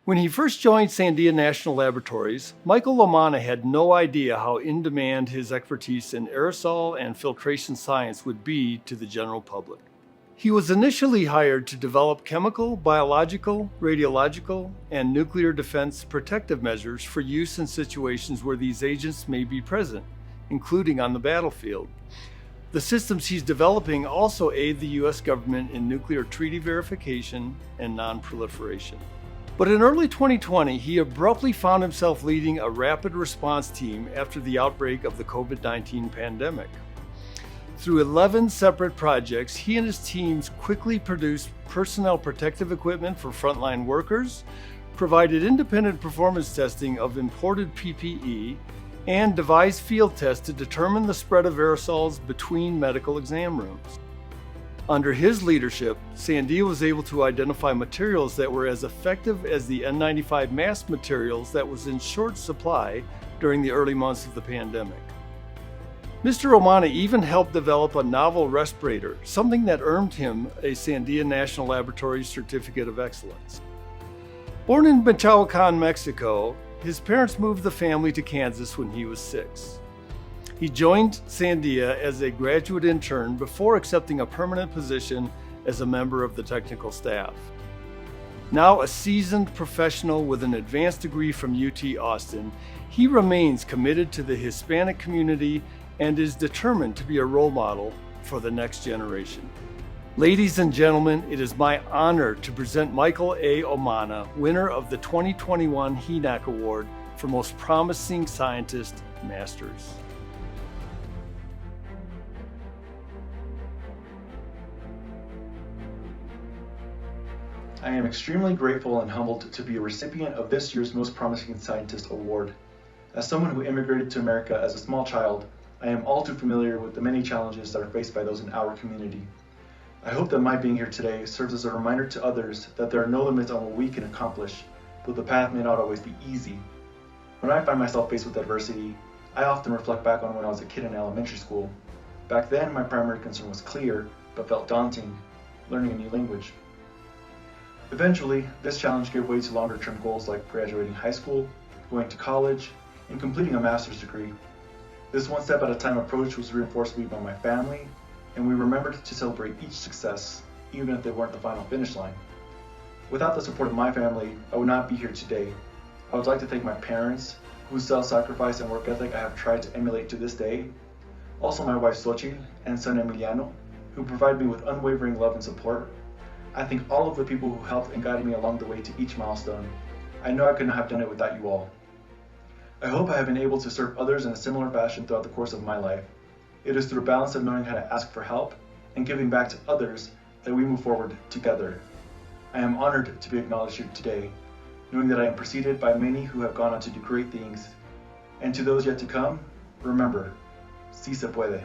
When he first joined Sandia National Laboratories, Michael Omana had no idea how in demand his expertise in aerosol and filtration science would be to the general public. He was initially hired to develop chemical, biological, radiological, and nuclear defense protective measures for use in situations where these agents may be present, including on the battlefield. The systems he's developing also aid the U.S. government in nuclear treaty verification and non-proliferation. But in early 2020, he abruptly found himself leading a rapid response team after the outbreak of the COVID-19 pandemic. Through 11 separate projects, he and his teams quickly produced personnel protective equipment for frontline workers, provided independent performance testing of imported PPE, and devised field tests to determine the spread of aerosols between medical exam rooms. Under his leadership, Sandia was able to identify materials that were as effective as the N95 mask materials that was in short supply during the early months of the pandemic. Mr. Omana even helped develop a novel respirator, something that earned him a Sandia National Laboratories Certificate of Excellence. Born in Michoacan, Mexico, his parents moved the family to Kansas when he was 6. He joined Sandia as a graduate intern before accepting a permanent position as a member of the technical staff. Now a seasoned professional with an advanced degree from UT Austin, he remains committed to the Hispanic community and is determined to be a role model for the next generation. Ladies and gentlemen, it is my honor to present Michael A. Omana, winner of the 2021 HENAAC Award for Most Promising Scientist Masters. I am extremely grateful and humbled to be a recipient of this year's Most Promising Scientist Award. As someone who immigrated to America as a small child, I am all too familiar with the many challenges that are faced by those in our community. I hope that my being here today serves as a reminder to others that there are no limits on what we can accomplish, though the path may not always be easy. When I find myself faced with adversity, I often reflect back on when I was a kid in elementary school. Back then, my primary concern was clear, but felt daunting: learning a new language. Eventually, this challenge gave way to longer-term goals like graduating high school, going to college, and completing a master's degree. This one-step-at-a-time approach was reinforced to me by my family, and we remembered to celebrate each success, even if they weren't the final finish line. Without the support of my family, I would not be here today. I would like to thank my parents, whose self-sacrifice and work ethic I have tried to emulate to this day. Also my wife Xochitl and son Emiliano, who provide me with unwavering love and support. I thank all of the people who helped and guided me along the way to each milestone. I know I could not have done it without you all. I hope I have been able to serve others in a similar fashion throughout the course of my life. It is through a balance of knowing how to ask for help and giving back to others that we move forward together. I am honored to be acknowledged here today, knowing that I am preceded by many who have gone on to do great things. And to those yet to come, remember, sí se puede.